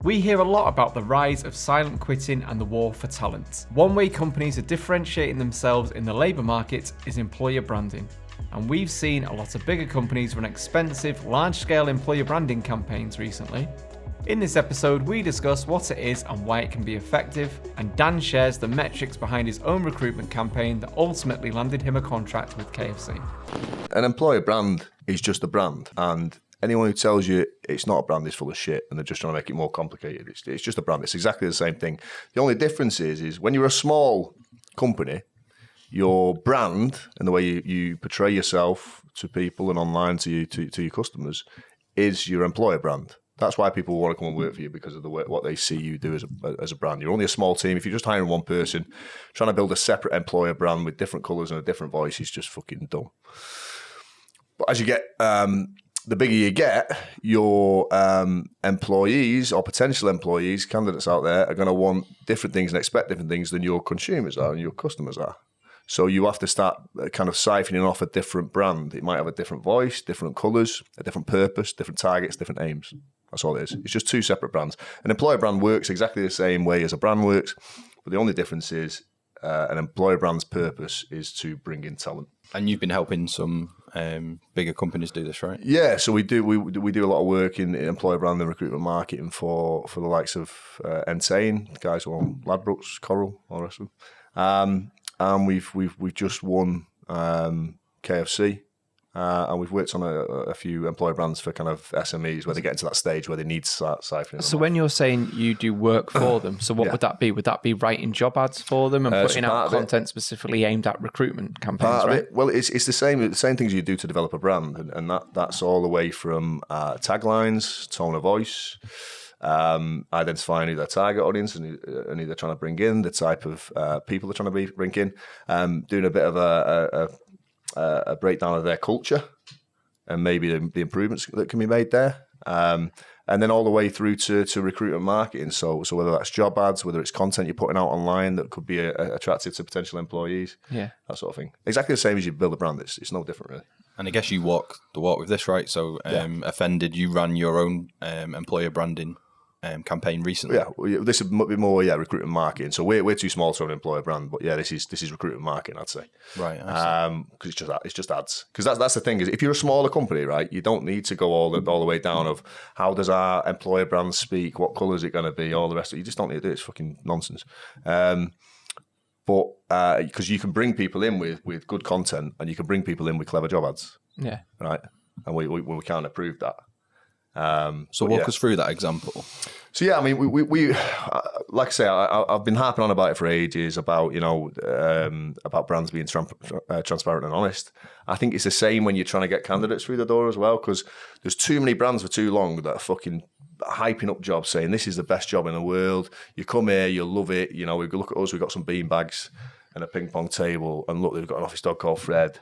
We hear a lot about the rise of silent quitting and the war for talent. One way companies are differentiating themselves in the labour market is employer branding. And we've seen a lot of bigger companies run expensive, large-scale employer branding campaigns recently. In this episode, we discuss what it is and why it can be effective, and Dan shares the metrics behind his own recruitment campaign that ultimately landed him a contract with KFC. An employer brand is just a brand, and anyone who tells you it's not a brand is full of shit, and they're just trying to make it more complicated. It's just a brand. It's exactly the same thing. The only difference is when you're a small company, your brand and the way you portray yourself to people and online to your customers is your employer brand. That's why people want to come and work for you, because of what they see you do as a brand. You're only a small team. If you're just hiring one person, trying to build a separate employer brand with different colours and a different voice is just fucking dumb. But as you get, the bigger you get, your employees or potential employees, candidates out there, are going to want different things and expect different things than your consumers are and your customers are. So you have to start kind of siphoning off a different brand. It might have a different voice, different colours, a different purpose, different targets, different aims. That's all it is. It's just two separate brands. An employer brand works exactly the same way as a brand works, but the only difference is an employer brand's purpose is to bring in talent. And you've been helping some bigger companies do this, right? Yeah, so we do a lot of work in employer brand and recruitment marketing for the likes of Entain, guys who own Ladbrokes, Coral, all the rest of them. And we've just won KFC. And we've worked on a few employer brands for kind of SMEs where they get into that stage where they need to start siphoning. So when you're saying you do work for them, so what would that be? Would that be writing job ads for them and putting out content specifically aimed at recruitment campaigns, right? Well, it's the same things you do to develop a brand, and that's all the way from taglines, tone of voice, identifying who their target audience and who they're trying to bring in, the type of people they're trying to bring in, doing a bit of a breakdown of their culture and maybe the improvements that can be made there, and then all the way through to recruitment marketing. So whether that's job ads, whether it's content you're putting out online that could be attractive to potential employees, that sort of thing. Exactly the same as you build a brand. It's no different, really. And I guess you walk the walk with this, right? So Offended, you ran your own employer branding campaign recently. Yeah, this would be more recruitment marketing. So we're too small to have an employer brand, but this is recruitment marketing, I'd say. Right. Because it's just ads. Because that's the thing is, if you're a smaller company, right, you don't need to go all the way down of how does our employer brand speak, what colour is it going to be, all the rest of it. You just don't need to do it. It's fucking nonsense. But because you can bring people in with good content, and you can bring people in with clever job ads. Yeah. Right. And we can't approve that. So walk us through that example. So I mean, we like I say, I've been harping on about it for ages about about brands being transparent and honest. I think it's the same when you're trying to get candidates through the door as well, because there's too many brands for too long that are fucking hyping up jobs, saying this is the best job in the world. You come here, you'll love it. We look at us, we've got some bean bags and a ping pong table, and look, they've got an office dog called Fred.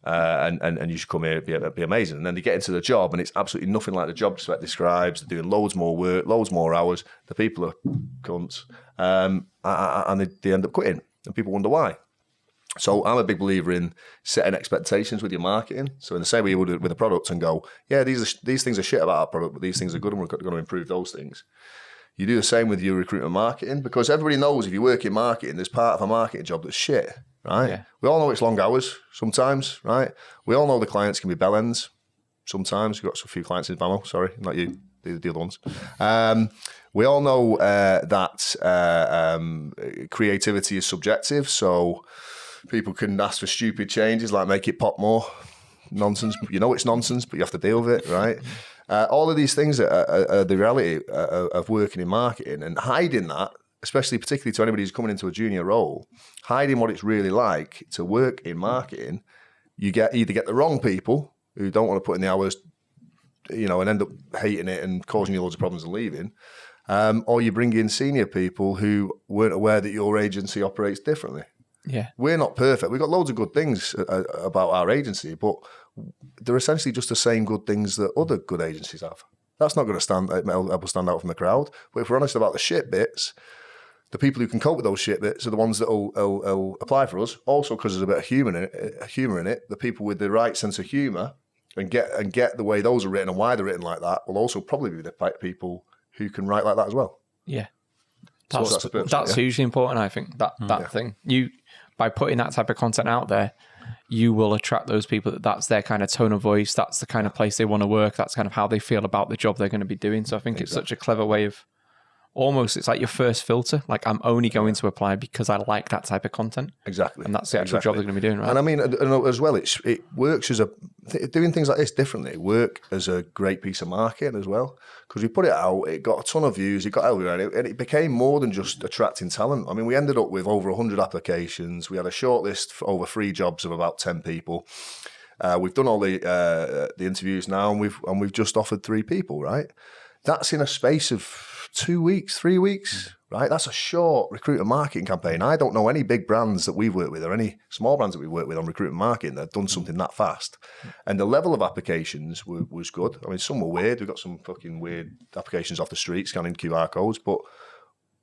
And you should come here, it'd be amazing. And then they get into the job and it's absolutely nothing like the job spec describes. They're doing loads more work, loads more hours. The people are cunts. And they end up quitting. And people wonder why. So I'm a big believer in setting expectations with your marketing. So in the same way you would with a product and go, these things are shit about our product, but these things are good and we're going to improve those things. You do the same with your recruitment marketing, because everybody knows if you work in marketing, there's part of a marketing job that's shit. Right? Yeah. We all know it's long hours sometimes, right? We all know the clients can be bell ends sometimes. We've got a few clients in VAMO, sorry, not you, the other ones. We all know that creativity is subjective, so people can ask for stupid changes like make it pop more. Nonsense. It's nonsense, but you have to deal with it, right? All of these things are the reality of working in marketing, and hiding that, especially particularly to anybody who's coming into a junior role, hiding what it's really like to work in marketing, you either get the wrong people who don't want to put in the hours, and end up hating it and causing you loads of problems and leaving, or you bring in senior people who weren't aware that your agency operates differently. Yeah, we're not perfect. We've got loads of good things about our agency, but they're essentially just the same good things that other good agencies have. That's not going to help us stand out from the crowd. But if we're honest about the shit bits, the people who can cope with those shit bits are the ones that will apply for us. Also, because there's a bit of humour in it, the people with the right sense of humour and get the way those are written and why they're written like that will also probably be the people who can write like that as well. Yeah. That's hugely important, I think, that thing. By putting that type of content out there, you will attract those people that's their kind of tone of voice, that's the kind of place they want to work, that's kind of how they feel about the job they're going to be doing. So I think it's such a clever way of almost, it's like your first filter. Like, I'm only going to apply because I like that type of content. Exactly. And that's the actual job they're going to be doing, right? And I mean, as well, it works as doing things like this differently, work as a great piece of marketing as well. Because we put it out, it got a ton of views, it got everywhere, and it became more than just attracting talent. I mean, we ended up with over 100 applications. We had a shortlist for over 3 jobs of about 10 people. We've done all the interviews now, and we've just offered 3 people, right? That's in a space of 2 weeks, 3 weeks, right? That's a short recruiter marketing campaign. I don't know any big brands that we've worked with or any small brands that we've worked with on recruitment marketing that have done something that fast. And the level of applications was good. I mean, some were weird. We got some fucking weird applications off the street scanning QR codes, but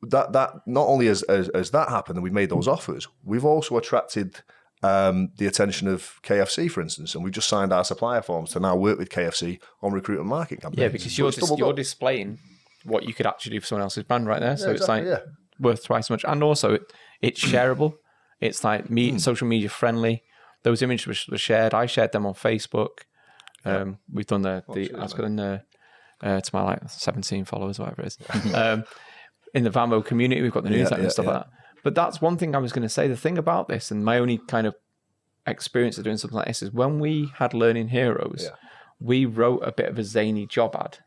that not only has that happened and we made those offers, we've also attracted the attention of KFC, for instance, and we've just signed our supplier forms to now work with KFC on recruitment marketing campaigns. Yeah, because you're displaying what you could actually do for someone else's brand right there. So it's like worth twice as much. And also it's shareable. It's like social media friendly. Those images were shared. I shared them on Facebook. We've done I was putting to my like 17 followers, whatever it is. In the VAMO community, we've got the newsletter and stuff like that. But that's one thing I was going to say. The thing about this, and my only kind of experience of doing something like this, is when we had Learning Heroes, we wrote a bit of a zany job ad,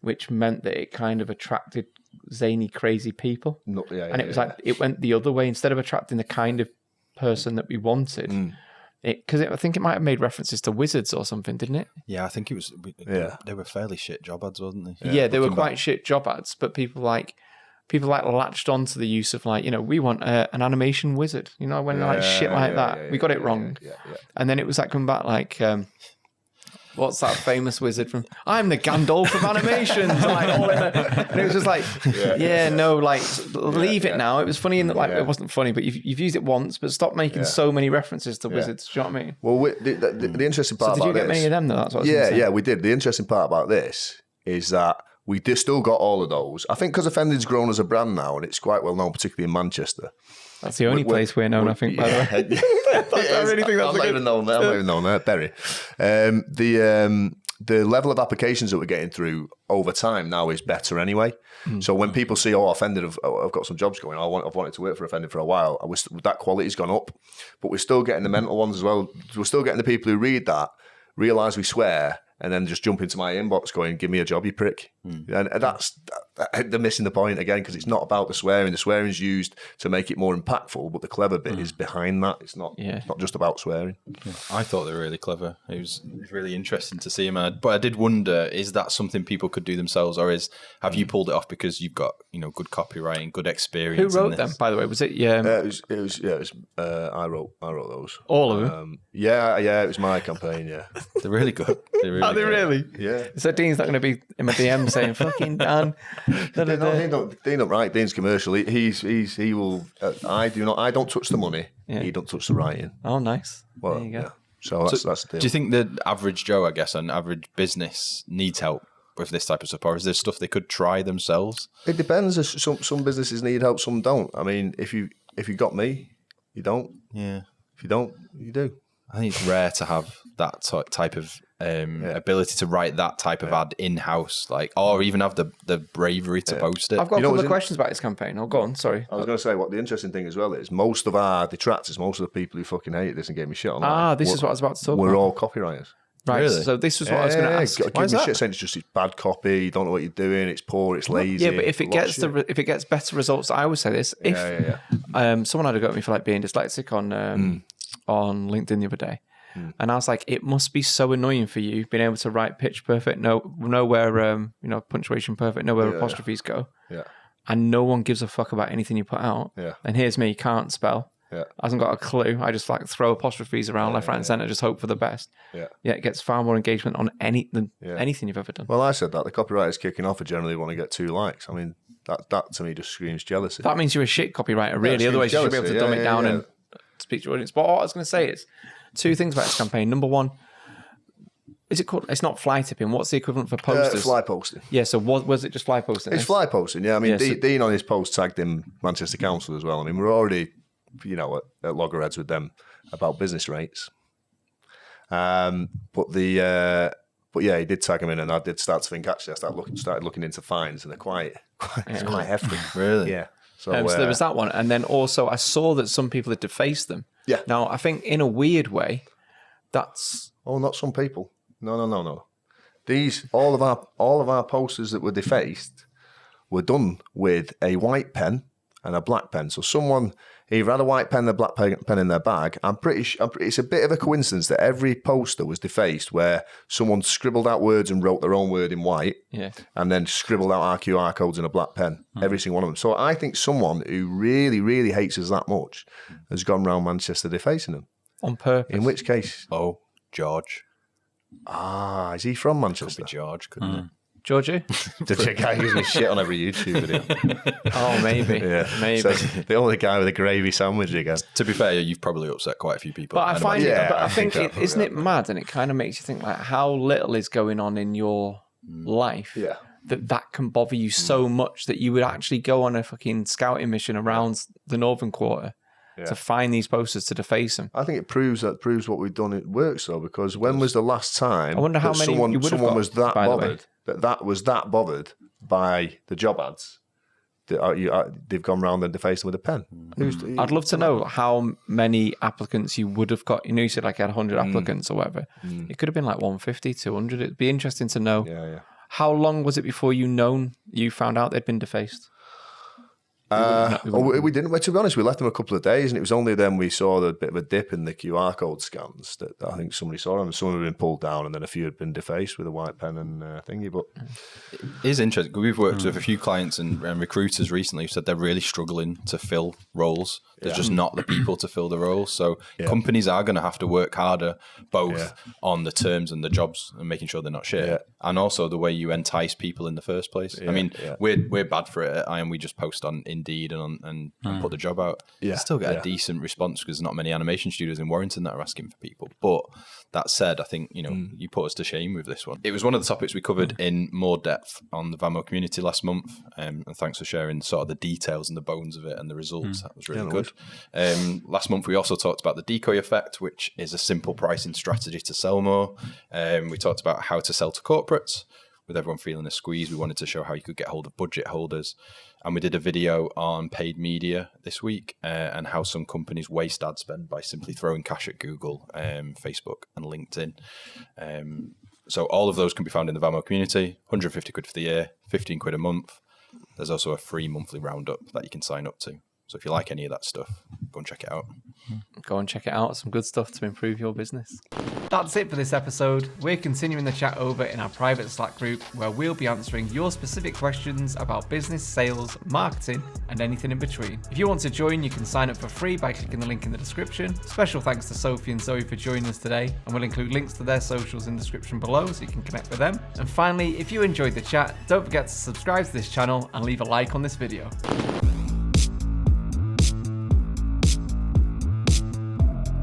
which meant that it kind of attracted zany, crazy people. It was like it went the other way. Instead of attracting the kind of person that we wanted, because I think it might have made references to wizards or something, didn't it? Yeah, I think it was. They were fairly shit job ads, wasn't they? Yeah, they were quite shit job ads, but people latched on to the use of like, we want an animation wizard, when shit like that. We got it wrong. And then it was like coming back like, what's that famous wizard from? I'm the Gandalf of animations. And it was just like, leave it now. It was funny in that it wasn't funny, but you've used it once, but stop making so many references to wizards. Do you know what I mean? Well, the interesting part about this... Did you get many of them though? That's what I was saying. Yeah, we did. The interesting part about this is that we still got all of those. I think because Offended's grown as a brand now, and it's quite well known, particularly in Manchester. That's the only place we're known, I think, by the way. I really think that's I'm not even known that, Berry. The level of applications that we're getting through over time now is better anyway. So when people see, Offended, I've got some jobs going, I've wanted to work for Offended for a while, that quality's gone up. But we're still getting the mental ones as well. We're still getting the people who read that, realise we swear, and then just jump into my inbox going, give me a job, you prick. And they're missing the point again, because it's not about the swearing. The swearing's used to make it more impactful, but the clever bit is behind that. It's not just about swearing. I thought they were really clever. It was really interesting to see them. But I did wonder, is that something people could do themselves, or have you pulled it off because you've got good copywriting, good experience? Who wrote them, by the way? Was it? I wrote those. All of them? It was my campaign. Yeah, they're really good. Are they really? Yeah. So Dean's not going to be in my DM saying fucking Dan. Dean don't write. Dean's commercial. He will. I don't touch the money. Yeah. He don't touch the writing. Oh, nice. Well, there you go. Yeah. So that's the deal. Do you think the average Joe, I guess, an average business needs help with this type of stuff, or is there stuff they could try themselves? It depends. Some businesses need help, some don't. I mean, if you got me, you don't. Yeah. If you don't, you do. I think it's rare to have that type of ability to write that type of ad in-house, or even have the bravery to post it. I've got a couple of questions about this campaign. Oh, go on, sorry. I was going to say, what the interesting thing as well is, most of our detractors, most of the people who fucking hate this and gave me shit online. This is what I was about to talk about. We're all copywriters. Right, really? So this was what I was going to ask. Give me shit saying it's bad copy, you don't know what you're doing, it's poor, it's lazy. Yeah, but if it gets better results, I always say this. Someone had a go at me for being dyslexic on LinkedIn the other day. And I was like, it must be so annoying for you being able to write pitch perfect, know where punctuation perfect, know where apostrophes go. Yeah. And no one gives a fuck about anything you put out. Yeah. And here's me, can't spell. Yeah. Hasn't got a clue. I just throw apostrophes around left, right, and centre, just hope for the best. Yeah. Yeah, it gets far more engagement on anything you've ever done. Well, I said that the copywriters kicking off generally want to get 2 likes. I mean, that to me just screams jealousy. That means you're a shit copywriter, really. Otherwise, you should be able to dumb it down and speak to your audience. But what I was going to say is 2 things about this campaign. Number one, Is it called? It's not fly tipping. What's the equivalent for posters? Fly posting. Yeah. So was it just fly posting? It's fly posting. Yeah. I mean, Dean on his post tagged in Manchester Council as well. I mean, we're already, at loggerheads with them about business rates. But yeah, he did tag him in, and I did start to think. Actually, I started looking into fines, and they're quite hefty. Really? Yeah. So there was that one, and then also I saw that some people had defaced them. Yeah. Now I think in a weird way, that's not some people. No. All of our posters that were defaced were done with a white pen and a black pen. So someone either had a white pen and a black pen in their bag. I'm pretty sure it's a bit of a coincidence that every poster was defaced where someone scribbled out words and wrote their own word in white, and then scribbled out our QR codes in a black pen. Every single one of them. So I think someone who really, really hates us that much has gone round Manchester defacing them on purpose. In which case, George. Is he from Manchester? Could be George, couldn't it? Georgie? The guy gives me shit on every YouTube video. Oh, maybe. Yeah. Maybe. So the only guy with a gravy sandwich again. To be fair, you've probably upset quite a few people. But I find I think think isn't it mad? And it kind of makes you think like how little is going on in your life that can bother you so much that you would actually go on a fucking scouting mission around the Northern Quarter to find these posters to deface them. I think it proves what we've done. It works though, because when was the last time? I wonder how many someone got, was that bothered. That was that bothered by the job ads. They've gone round and defaced them with a pen. I'd love to know how many applicants you would have got. You said like you had 100 applicants or whatever. It could have been like 150, 200. It'd be interesting to know. Yeah. How long was it before you found out they'd been defaced? We didn't. Well, to be honest, we left them a couple of days, and it was only then we saw the bit of a dip in the QR code scans that I think somebody saw them. Some had been pulled down, and then a few had been defaced with a white pen and thingy. But it is interesting. We've worked with a few clients and recruiters recently who said they're really struggling to fill roles. There's just not the people to fill the roles. So companies are going to have to work harder, both on the terms and the jobs and making sure they're not shit, and also the way you entice people in the first place. I mean, we're bad for it at IAM. We just post on Indeed and put the job out. Still get a decent response because there's not many animation studios in Warrington that are asking for people. But that said, I think you put us to shame with this one. It was one of the topics we covered in more depth on the VAMO community last month, and thanks for sharing sort of the details and the bones of it and the results. That was really good. Last month we also talked about the decoy effect, which is a simple pricing strategy to sell more. We talked about how to sell to corporates. With everyone feeling a squeeze, we wanted to show how you could get hold of budget holders. And we did a video on paid media this week and how some companies waste ad spend by simply throwing cash at Google, Facebook and LinkedIn. So all of those can be found in the VAMO community, 150 quid for the year, 15 quid a month. There's also a free monthly roundup that you can sign up to. So if you like any of that stuff, go and check it out. Go and check it out. Some good stuff to improve your business. That's it for this episode. We're continuing the chat over in our private Slack group where we'll be answering your specific questions about business, sales, marketing, and anything in between. If you want to join, you can sign up for free by clicking the link in the description. Special thanks to Sophie and Zoe for joining us today, and we'll include links to their socials in the description below so you can connect with them. And finally, if you enjoyed the chat, don't forget to subscribe to this channel and leave a like on this video.